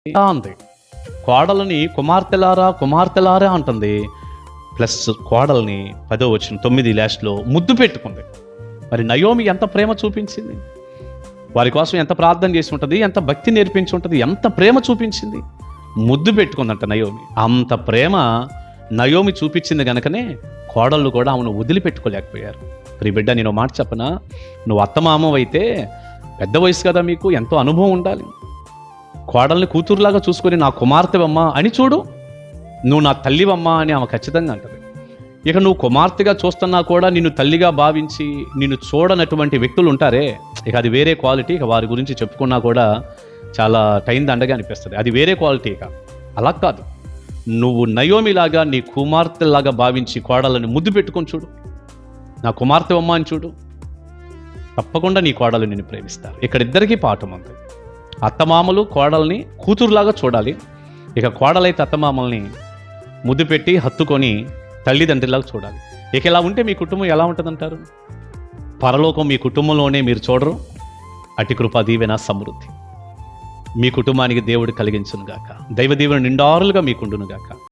అంది. కోడలని కుమార్తెలారా కుమార్తెలారా అంటుంది. ప్లస్ కోడల్ని 10వ వచనం 9 లాస్ట్లో ముద్దు పెట్టుకుంది. మరి నయోమి ఎంత ప్రేమ చూపించింది, వారి కోసం ఎంత ప్రార్థన చేసి ఉంటుంది, ఎంత భక్తి నేర్పించి ఉంటుంది, ఎంత ప్రేమ చూపించింది. ముద్దు పెట్టుకుందంట నయోమి. అంత ప్రేమ నయోమి చూపించింది గనుకనే కోడళ్ళు కూడా ఆమెను వదిలిపెట్టుకోలేకపోయారు. మరి బిడ్డ, నేను మాట చెప్పనా, నువ్వు అత్తమామ అయితే పెద్ద వయసు కదా, మీకు ఎంతో అనుభవం ఉండాలి. కోడల్ని కూతురులాగా చూసుకొని నా కుమార్తెవమ్మా అని చూడు, నువ్వు నా తల్లివమ్మా అని ఆమె ఖచ్చితంగా అంటది. ఇక నువ్వు కుమార్తెగా చూస్తున్నా కూడా నిన్ను తల్లిగా భావించి నిన్ను చూడనటువంటి వ్యక్తులు ఉంటారే, ఇక అది వేరే క్వాలిటీ. ఇక వారి గురించి చెప్పుకున్నా కూడా చాలా టైం దండగా అనిపిస్తుంది. అది వేరే క్వాలిటీ. ఇక అలా కాదు, నువ్వు నయోమిలాగా నీ కుమార్తెలాగా భావించి కోడళ్ళని ముద్దు పెట్టుకొని చూడు, నా కుమార్తెవమ్మ అని చూడు, తప్పకుండా నీ కోడలు నిన్ను ప్రేమిస్తారు. ఇక్కడ ఇద్దరికీ పాఠం ఉంది. అత్తమామలు కోడల్ని కూతురులాగా చూడాలి. ఇక కోడలైతే అత్తమామల్ని ముద్దు పెట్టి హత్తుకొని తల్లిదండ్రులాగా చూడాలి. ఇక ఇలా ఉంటే మీ కుటుంబం ఎలా ఉంటుందంటారు? పరలోకం మీ కుటుంబంలోనే మీరు చూడరు. అటి కృపా దీవెన సమృద్ధి మీ కుటుంబానికి దేవుడు కలిగించును గాక. దైవ దీవెన నిండారులుగా మీకుండును గాక.